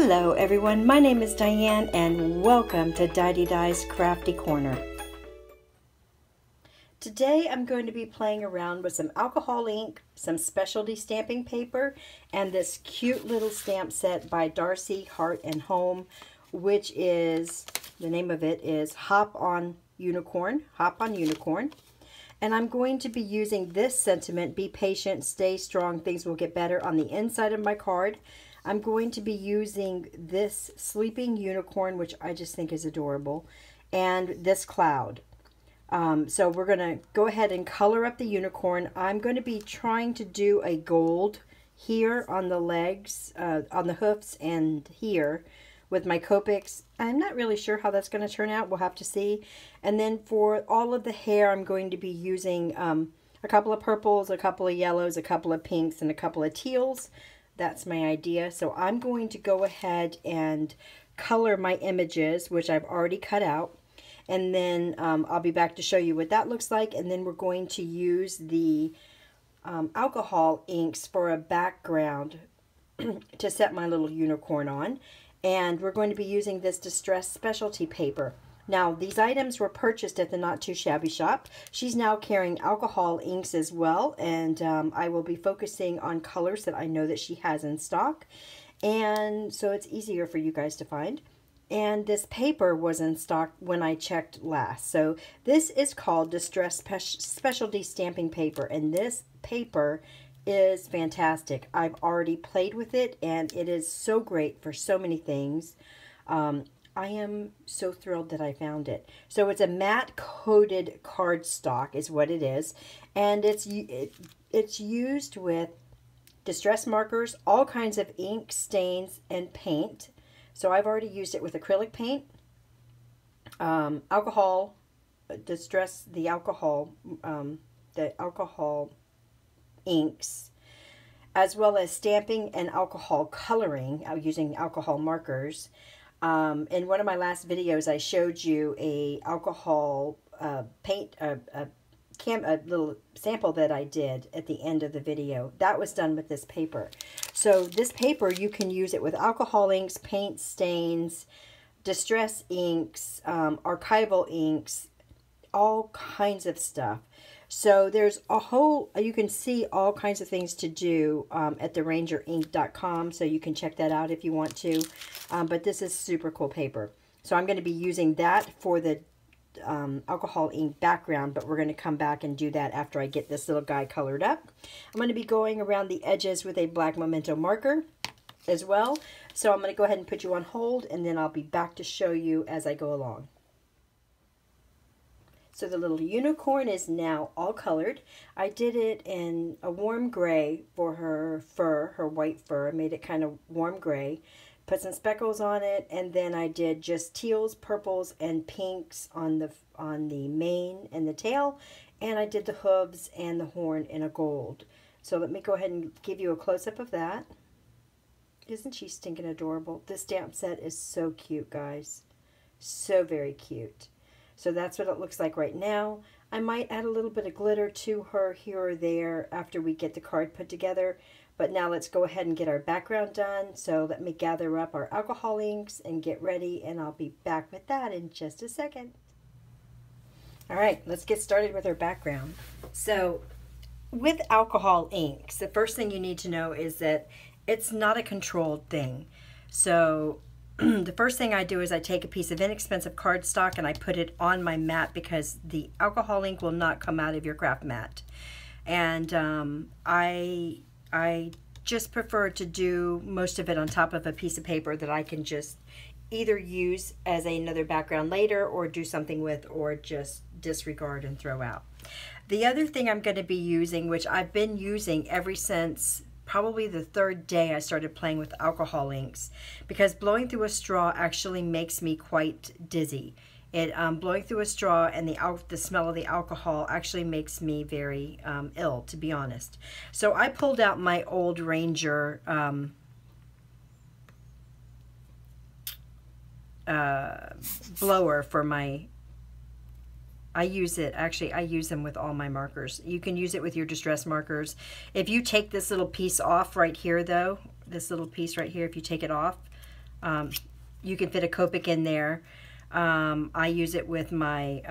Hello everyone, my name is Diane and welcome to Didedi's Crafty Corner. Today I'm going to be playing around with some alcohol ink, some specialty stamping paper, and this cute little stamp set by Darcy Heart and Home, which is, the name of it is Hop on Unicorn. And I'm going to be using this sentiment, be patient, stay strong, things will get better, on the inside of my card. I'm going to be using this sleeping unicorn, which I just think is adorable, and this cloud. So we're going to go ahead and color up the unicorn. I'm going to be trying to do a gold here on the legs, on the hoofs, and here with my Copics. I'm not really sure how that's going to turn out. We'll have to see. And then for all of the hair, I'm going to be using a couple of purples, a couple of yellows, a couple of pinks, and a couple of teals. That's my idea. So I'm going to go ahead and color my images, which I've already cut out. And then I'll be back to show you what that looks like. And then we're going to use the alcohol inks for a background to set my little unicorn on. And we're going to be using this distressed specialty paper. Now, these items were purchased at the Not Too Shabby shop. She's now carrying alcohol inks as well, and I will be focusing on colors that I know that she has in stock, and so it's easier for you guys to find. And this paper was in stock when I checked last. So this is called Distressed Specialty Stamping Paper, and this paper is fantastic. I've already played with it, and it is so great for so many things. I am so thrilled that I found it. So it's a matte coated cardstock is what it is. And it's used with distress markers, all kinds of ink, stains, and paint. So I've already used it with acrylic paint, alcohol, the alcohol inks, as well as stamping and alcohol coloring using alcohol markers. In one of my last videos, I showed you a alcohol paint, a little sample that I did at the end of the video. That was done with this paper. So this paper, you can use it with alcohol inks, paint stains, distress inks, archival inks, all kinds of stuff. So there's a whole, you can see all kinds of things to do at therangerinc.com, so you can check that out if you want to. But this is super cool paper. So I'm going to be using that for the alcohol ink background, but we're going to come back and do that after I get this little guy colored up. I'm going to be going around the edges with a black memento marker as well. So I'm going to go ahead and put you on hold, and then I'll be back to show you as I go along. So the little unicorn is now all colored. I did it in a warm gray for her fur, her white fur. I made it kind of warm gray. Put some speckles on it, and then I did just teals, purples, and pinks on the mane and the tail. And I did the hooves and the horn in a gold. So let me go ahead and give you a close-up of that. Isn't she stinking adorable? This stamp set is so cute, guys. So very cute. So that's what it looks like right now. I might add a little bit of glitter to her here or there after we get the card put together. But now let's go ahead and get our background done. So let me gather up our alcohol inks and get ready, and I'll be back with that in just a second. All right, let's get started with our background. So with alcohol inks, the first thing you need to know is that it's not a controlled thing. So the first thing I do is I take a piece of inexpensive cardstock and I put it on my mat, because the alcohol ink will not come out of your craft mat. And I just prefer to do most of it on top of a piece of paper that I can just either use as another background later, or do something with, or just disregard and throw out. The other thing I'm going to be using, which I've been using ever since probably the third day I started playing with alcohol inks, because blowing through a straw actually makes me quite dizzy. Blowing through a straw and the smell of the alcohol actually makes me very ill, to be honest. So I pulled out my old Ranger blower for my, I use them with all my markers. You can use it with your distress markers. If you take this little piece off right here though, this little piece right here, if you take it off, You can fit a Copic in there. I use it with my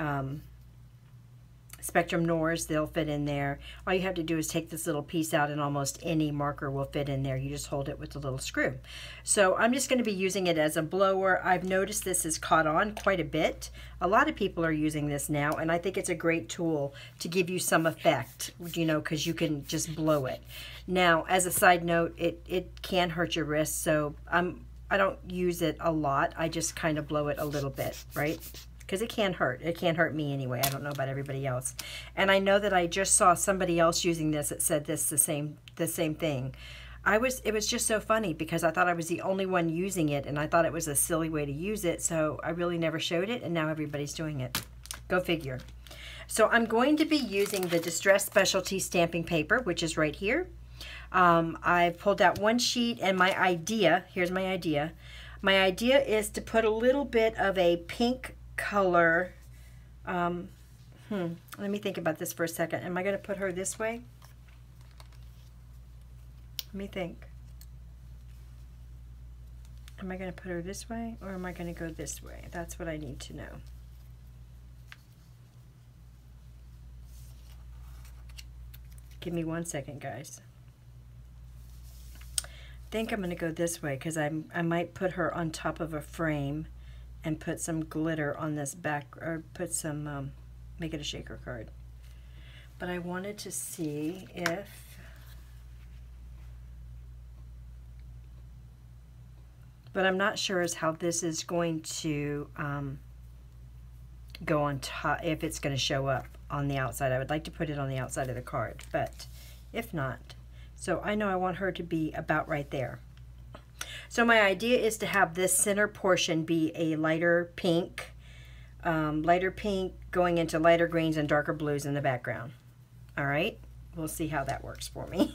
Spectrum Noirs. They'll fit in there. All you have to do is take this little piece out and almost any marker will fit in there. You just hold it with a little screw. So I'm just going to be using it as a blower. I've noticed this has caught on quite a bit. A lot of people are using this now, and I think it's a great tool to give you some effect, you know, because you can just blow it. Now, as a side note, it can hurt your wrist, so I don't use it a lot. I just kind of blow it a little bit, right? Because it can hurt. It can hurt me anyway. I don't know about everybody else. And I know that I just saw somebody else using this that said this the same thing. It was just so funny because I thought I was the only one using it, and I thought it was a silly way to use it, so I really never showed it, and now everybody's doing it. Go figure. So I'm going to be using the Distress Specialty stamping paper, which is right here. I've pulled out one sheet, and my idea, here's my idea. My idea is to put a little bit of a pink color. Let me think about this for a second. Am I going to put her this way? Let me think. Am I going to put her this way, or am I going to go this way? That's what I need to know. Give me 1 second, guys. I think I'm going to go this way because I might put her on top of a frame and put some glitter on this back, or put some, make it a shaker card. But I wanted to see if, but I'm not sure as how this is going to go on top, if it's going to show up on the outside. I would like to put it on the outside of the card, but if not. So I know I want her to be about right there. So my idea is to have this center portion be a lighter pink going into lighter greens and darker blues in the background. All right, we'll see how that works for me.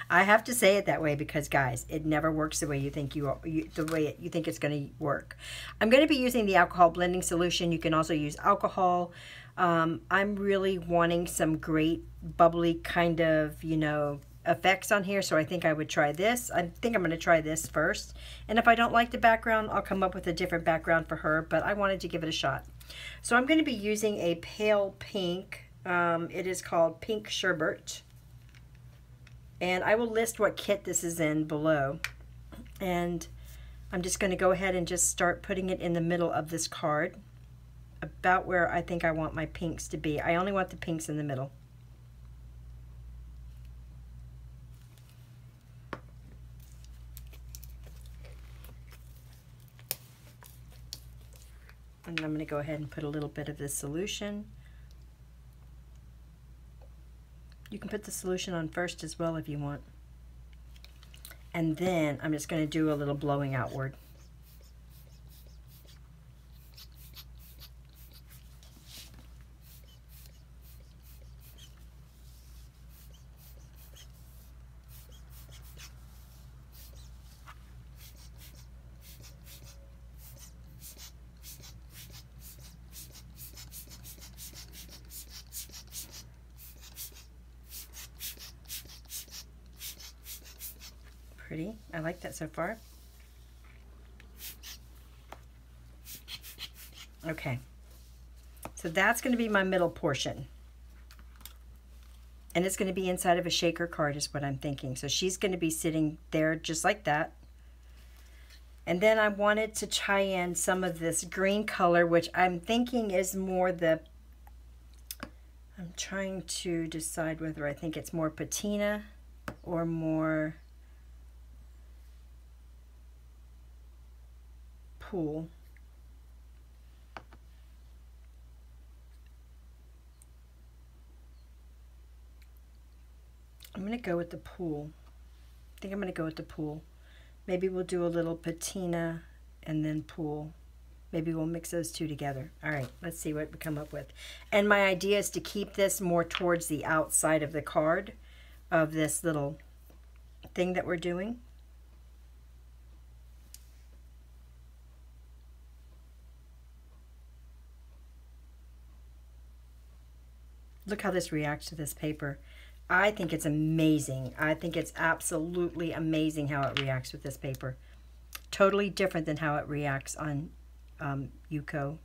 I have to say it that way because, guys, it never works the way you think the way you think it's going to work. I'm going to be using the alcohol blending solution. You can also use alcohol. I'm really wanting some great bubbly kind of, you know, effects on here, so I think I would try this. I think I'm going to try this first, and if I don't like the background, I'll come up with a different background for her, but I wanted to give it a shot. So I'm going to be using a pale pink. It is called Pink Sherbet, and I will list what kit this is in below, and I'm just going to go ahead and just start putting it in the middle of this card, about where I think I want my pinks to be. I only want the pinks in the middle. And I'm going to go ahead and put a little bit of this solution. You can put the solution on first as well if you want. And then I'm just going to do a little blowing outward. Pretty. I like that so far. Okay. So that's going to be my middle portion. And it's going to be inside of a shaker card is what I'm thinking. So she's going to be sitting there just like that. And then I wanted to tie in some of this green color, which I'm thinking is more the, I'm trying to decide whether I think it's more patina or more pool. I'm going to go with the pool. I think I'm going to go with the pool. Maybe we'll do a little patina and then pool. Maybe we'll mix those two together. All right, let's see what we come up with. And my idea is to keep this more towards the outside of the card of this little thing that we're doing. Look how this reacts to this paper. I think it's amazing. I think it's absolutely amazing how it reacts with this paper. Totally different than how it reacts on Yukon's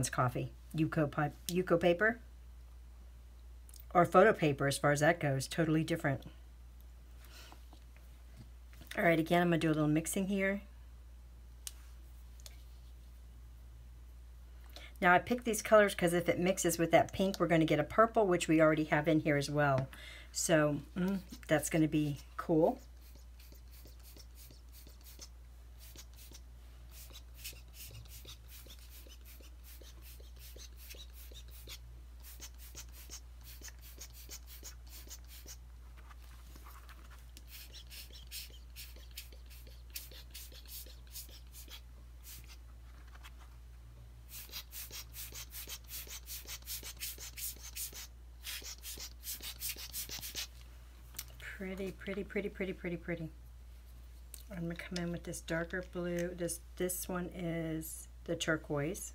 coffee. Yuko paper. Or photo paper as far as that goes. Totally different. Alright, again, I'm going to do a little mixing here. Now I picked these colors because if it mixes with that pink, we're going to get a purple, which we already have in here as well. So that's going to be cool. Pretty, pretty, pretty, pretty, pretty, pretty. I'm going to come in with this darker blue. This one is the turquoise.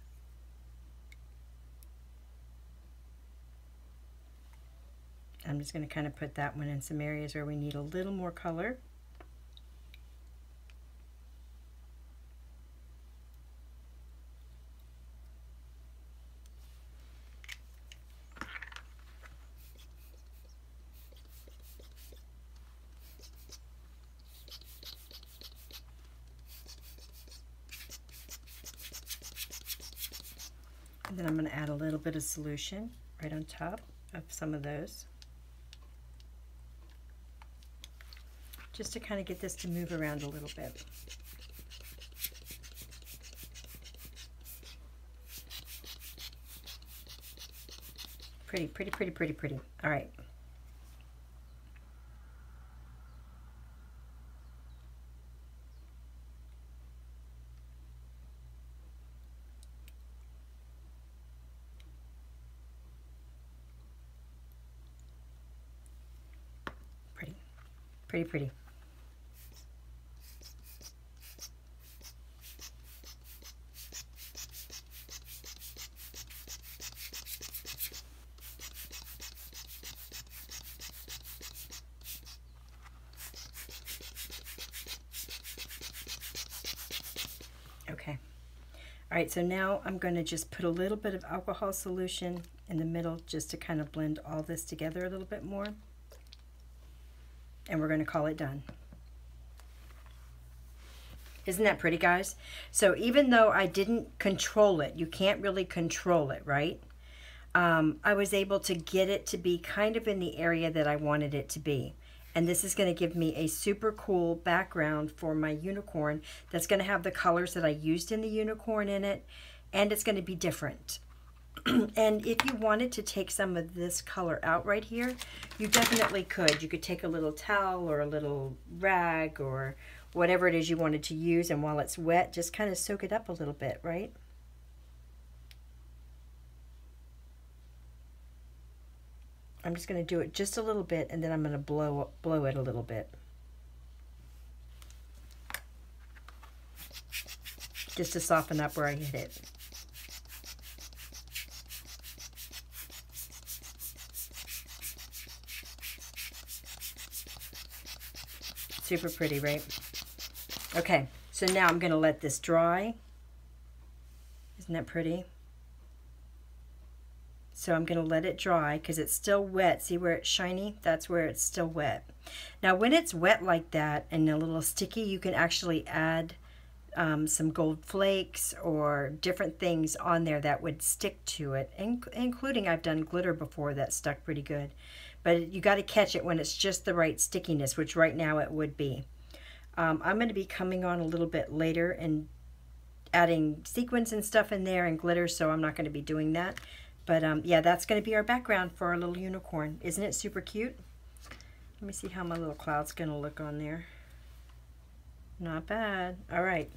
I'm just going to kind of put that one in some areas where we need a little more color. And then I'm going to add a little bit of solution right on top of some of those. Just to kind of get this to move around a little bit. Pretty, pretty, pretty, pretty, pretty. All right. Pretty, pretty. Okay. All right, so now I'm going to just put a little bit of alcohol solution in the middle just to kind of blend all this together a little bit more. And we're going to call it done. Isn't that pretty, guys? So even though I didn't control it, you can't really control it, right? I was able to get it to be kind of in the area that I wanted it to be. And this is going to give me a super cool background for my unicorn that's going to have the colors that I used in the unicorn in it. And it's going to be different. And if you wanted to take some of this color out right here, you definitely could. You could take a little towel or a little rag or whatever it is you wanted to use, and while it's wet, just kind of soak it up a little bit, right? I'm just going to do it just a little bit, and then I'm going to blow it a little bit. Just to soften up where I hit it. Super pretty, right? Okay, so now I'm going to let this dry. Isn't that pretty? So I'm going to let it dry because it's still wet. See where it's shiny? That's where it's still wet. Now when it's wet like that and a little sticky, you can actually add some gold flakes or different things on there that would stick to it, including I've done glitter before that stuck pretty good. But you got to catch it when it's just the right stickiness, which right now it would be. I'm going to be coming on a little bit later and adding sequins and stuff in there and glitter, so I'm not going to be doing that. But yeah, that's going to be our background for our little unicorn. Isn't it super cute? Let me see how my little cloud's going to look on there. Not bad. All right.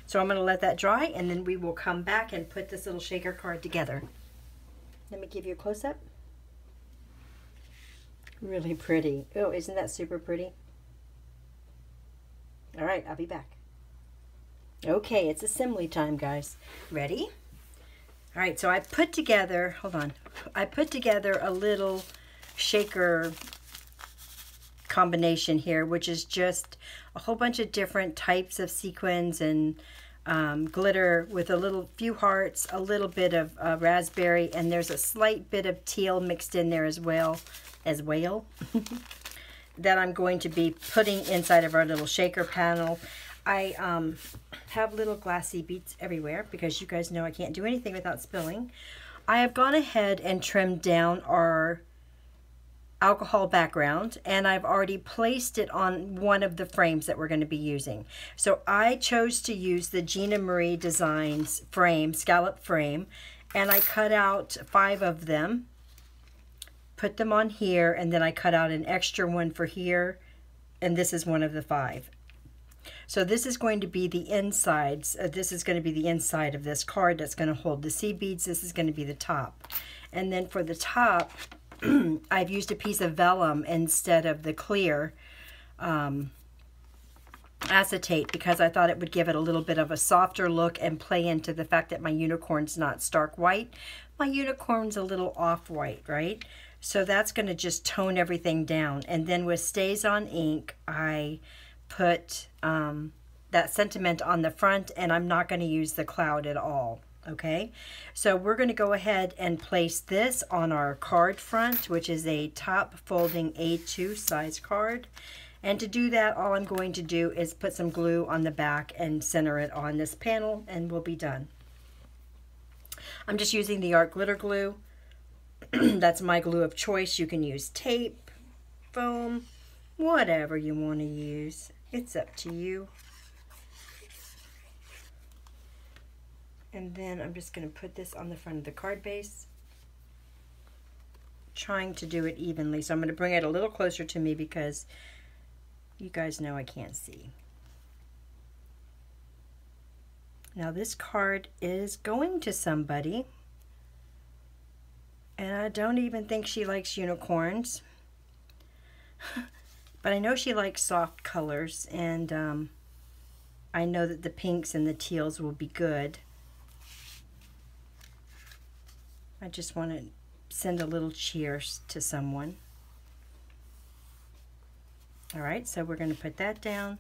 So I'm going to let that dry, and then we will come back and put this little shaker card together. Let me give you a close-up. Really pretty. Oh, isn't that super pretty? All right, I'll be back. Okay, it's assembly time, guys. Ready? All right, so I put together, hold on. I put together a little shaker combination here, which is just a whole bunch of different types of sequins and glitter with a little few hearts, a little bit of raspberry, and there's a slight bit of teal mixed in there as well that I'm going to be putting inside of our little shaker panel. I have little glassy beads everywhere because you guys know I can't do anything without spilling. I have gone ahead and trimmed down our alcohol background, and I've already placed it on one of the frames that we're going to be using. So I chose to use the Gina Marie Designs frame, scallop frame, and I cut out 5 of them, put them on here, and then I cut out an extra one for here, and this is one of the 5. So this is going to be the insides. This is going to be the inside of this card that's going to hold the seed beads. This is going to be the top. And then for the top, I've used a piece of vellum instead of the clear acetate because I thought it would give it a little bit of a softer look and play into the fact that my unicorn's not stark white. My unicorn's a little off-white, right? So that's going to just tone everything down. And then with Stays On ink, I put that sentiment on the front, and I'm not going to use the cloud at all. Okay, so we're going to go ahead and place this on our card front, which is a top folding A2 size card. And to do that, all I'm going to do is put some glue on the back and center it on this panel, and we'll be done. I'm just using the Art Glitter Glue. That's my glue of choice. You can use tape, foam, whatever you want to use. It's up to you. And then I'm just going to put this on the front of the card base, trying to do it evenly. So I'm going to bring it a little closer to me because you guys know I can't see. Now this card is going to somebody, and I don't even think she likes unicorns. But I know she likes soft colors, and I know that the pinks and the teals will be good. I just want to send a little cheers to someone. All right, so we're going to put that down.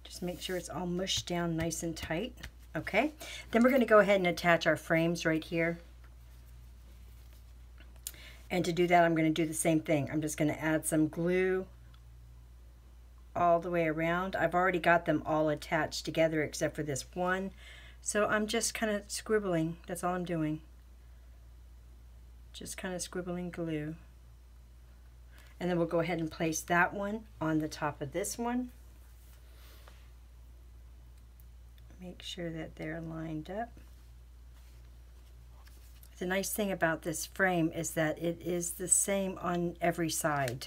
Just make sure it's all mushed down nice and tight. Okay, then we're going to go ahead and attach our frames right here. And to do that, I'm going to do the same thing. I'm just going to add some glue all the way around. I've already got them all attached together except for this one. So I'm just kind of scribbling. That's all I'm doing. Just kind of scribbling glue. And then we'll go ahead and place that one on the top of this one. Make sure that they're lined up. The nice thing about this frame is that it is the same on every side.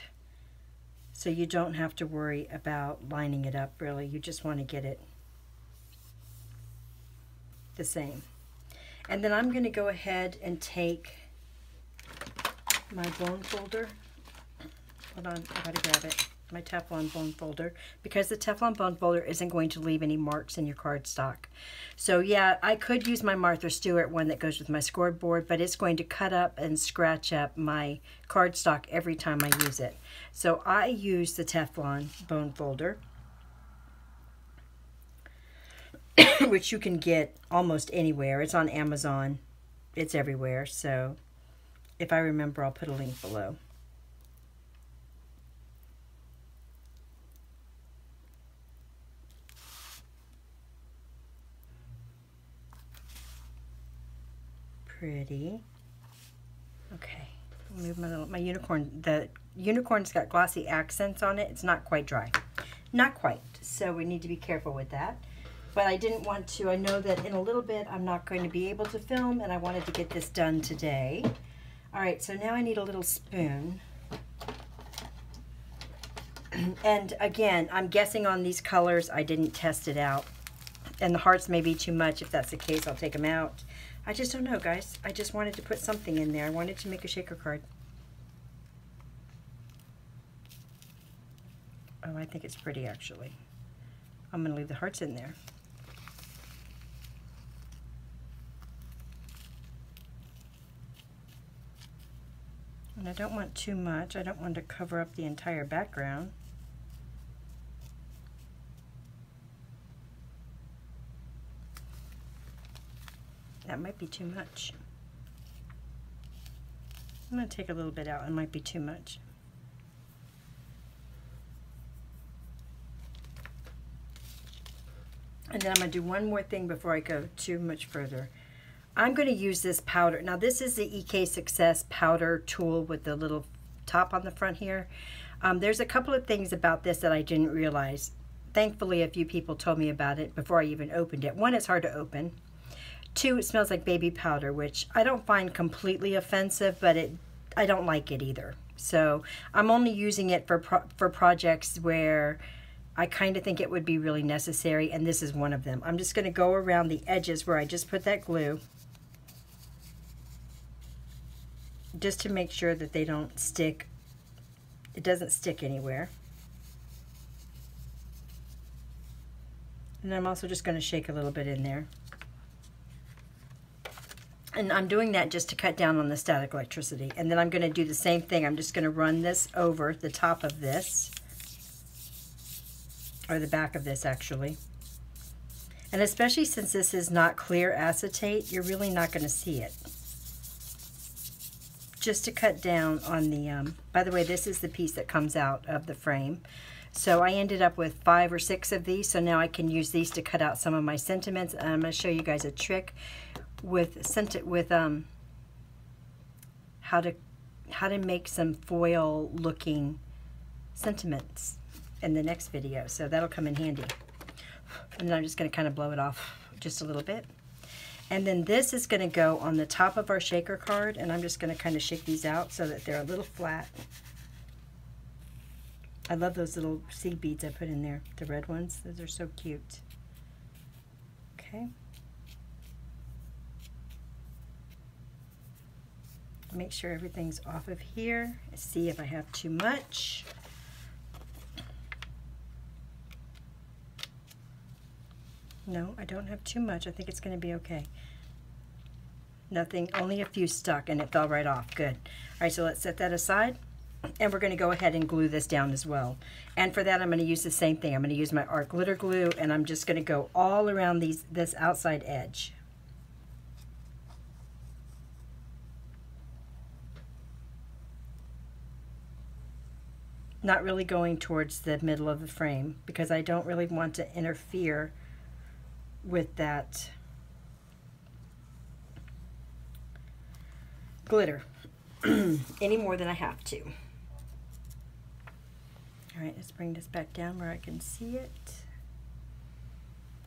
So you don't have to worry about lining it up really. You just want to get it the same. And then I'm going to go ahead and take my bone folder. Hold on, I gotta grab it. My Teflon bone folder, because the Teflon bone folder isn't going to leave any marks in your cardstock. So yeah, I could use my Martha Stewart one that goes with my scoreboard, but it's going to cut up and scratch up my cardstock every time I use it. So I use the Teflon bone folder, which you can get almost anywhere. It's on Amazon. It's everywhere. So if I remember, I'll put a link below. Pretty. Okay, move my unicorn. The unicorn's got glossy accents on it. It's not quite dry. Not quite. So we need to be careful with that. But I didn't want to. I know that in a little bit I'm not going to be able to film, and I wanted to get this done today. All right, so now I need a little spoon. And again, I'm guessing on these colors. I didn't test it out. And the hearts may be too much. If that's the case, I'll take them out. I just don't know, guys. I just wanted to put something in there. I wanted to make a shaker card. Oh, I think it's pretty, actually. I'm going to leave the hearts in there. And I don't want too much. I don't want to cover up the entire background. That might be too much. I'm going to take a little bit out. It might be too much. And then I'm going to do one more thing before I go too much further. I'm going to use this powder. Now this is the EK Success powder tool with the little top on the front here. There's a couple of things about this that I didn't realize. Thankfully, a few people told me about it before I even opened it. One, it's hard to open. Two, it smells like baby powder, which I don't find completely offensive, but I don't like it either. So I'm only using it for projects where I kind of think it would be really necessary, and this is one of them. I'm just going to go around the edges where I just put that glue, just to make sure that they don't stick. It doesn't stick anywhere. And I'm also just going to shake a little bit in there. And I'm doing that just to cut down on the static electricity. And then I'm going to do the same thing. I'm just going to run this over the top of this, or the back of this actually. And especially since this is not clear acetate, you're really not going to see it. Just to cut down on the, by the way, this is the piece that comes out of the frame. So I ended up with 5 or 6 of these, so now I can use these to cut out some of my sentiments. And I'm going to show you guys a trick with how to make some foil looking sentiments in the next video, so that'll come in handy. And then I'm just going to kind of blow it off just a little bit. And then this is going to go on the top of our shaker card, and I'm just going to kind of shake these out so that they're a little flat. I love those little seed beads I put in there, the red ones. Those are so cute. Okay. Make sure everything's off of here. See if I have too much. No, I don't have too much. I think it's going to be okay. Nothing, only a few stuck, and it fell right off. Good. All right, so let's set that aside, and we're going to go ahead and glue this down as well. And for that, I'm going to use the same thing. I'm going to use my art glitter glue, and I'm just going to go all around this outside edge. Not really going towards the middle of the frame, because I don't really want to interfere with that glitter any more than I have to. All right, let's bring this back down where I can see it.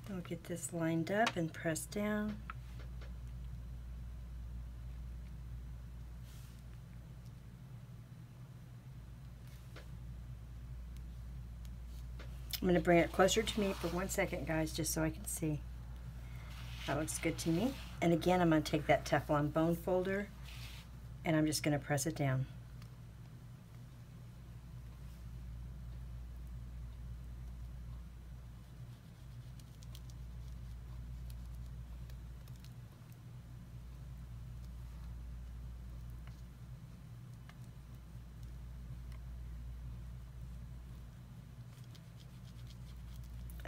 We'll get this lined up and pressed down. I'm going to bring it closer to me for 1 second, guys, just so I can see. That looks good to me. And again, I'm going to take that Teflon bone folder, and I'm just going to press it down.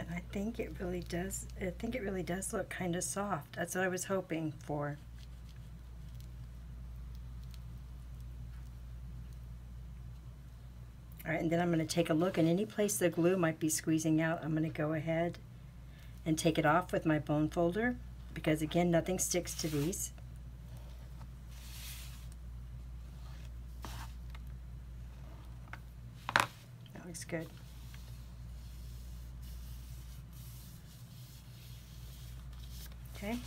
I think it really does look kind of soft. That's what I was hoping for. All right, and then I'm going to take a look, and any place the glue might be squeezing out, I'm going to go ahead and take it off with my bone folder, because again, nothing sticks to these. That looks good. Okay.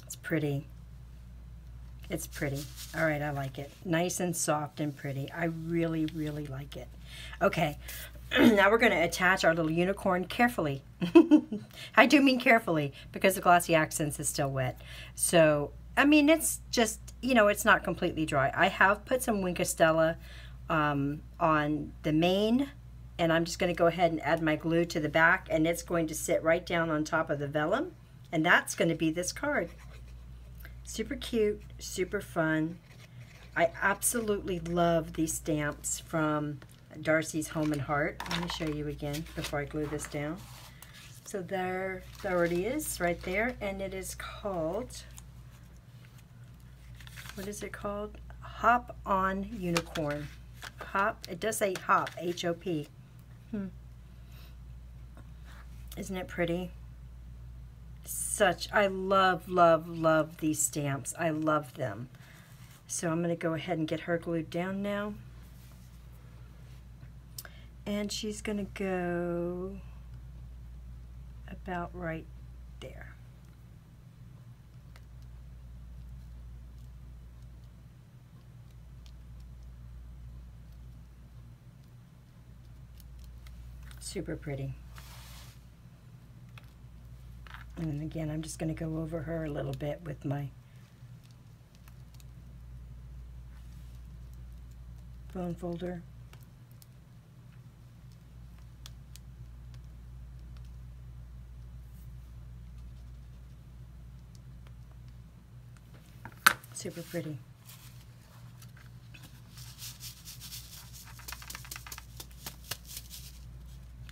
It's pretty. It's pretty. All right, I like it. Nice and soft and pretty. I really, really like it. Okay, now we're going to attach our little unicorn carefully. I do mean carefully, because the Glossy Accents is still wet. So, I mean, it's just, you know, it's not completely dry. I have put some Wink of Stella on the main, and I'm just going to go ahead and add my glue to the back, and it's going to sit right down on top of the vellum, and that's going to be this card. Super cute, super fun. I absolutely love these stamps from Darcy's Home and Heart. Let me show you again before I glue this down. So there it is right there, and it is called, what is it called? Hop On Unicorn. Hop, it does say hop, H-O-P. Isn't it pretty? I love these stamps. I love them. So I'm going to go ahead and get her glued down now. And she's going to go about right there. Super pretty. And again, I'm just going to go over her a little bit with my bone folder. Super pretty.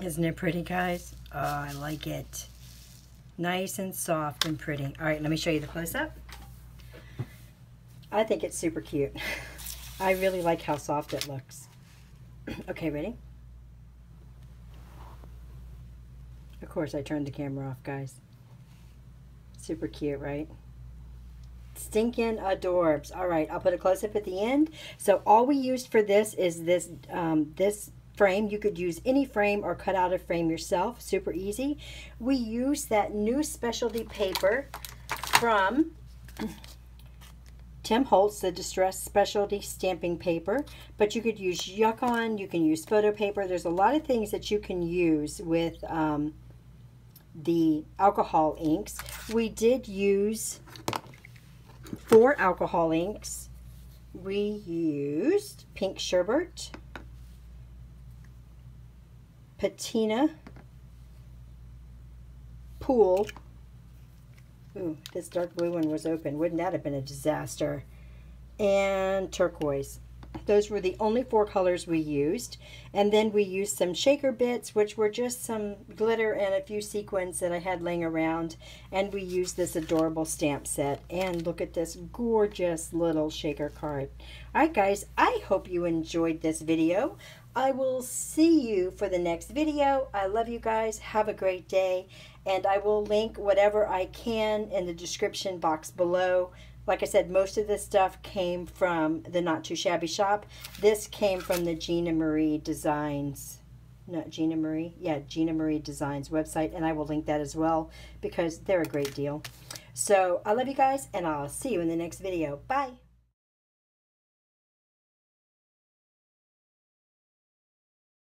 Isn't it pretty, guys? Oh, I like it. Nice and soft and pretty. All right, let me show you the close-up. I think it's super cute. I really like how soft it looks. Okay, ready? Of course, I turned the camera off, guys. Super cute, right? Stinking adorbs. All right, I'll put a close-up at the end. So all we used for this is this this frame. You could use any frame or cut out a frame yourself. Super easy. We use that new specialty paper from Tim Holtz, the Distress Specialty Stamping Paper. But you could use Yukon, you can use photo paper. There's a lot of things that you can use with the alcohol inks. We did use 4 alcohol inks. We used Pink Sherbet, Patina, Pool. Ooh, this dark blue one was open. Wouldn't that have been a disaster? And Turquoise. Those were the only 4 colors we used. And then we used some shaker bits, which were just some glitter and a few sequins that I had laying around. And we used this adorable stamp set. And look at this gorgeous little shaker card. Alright guys, I hope you enjoyed this video. I will see you for the next video. I love you guys. Have a great day. And I will link whatever I can in the description box below. Like I said, most of this stuff came from the Not Too Shabby shop. This came from the Gina Marie Designs. Not Gina Marie? Yeah, Gina Marie Designs website. And I will link that as well because they're a great deal. So I love you guys and I'll see you in the next video. Bye.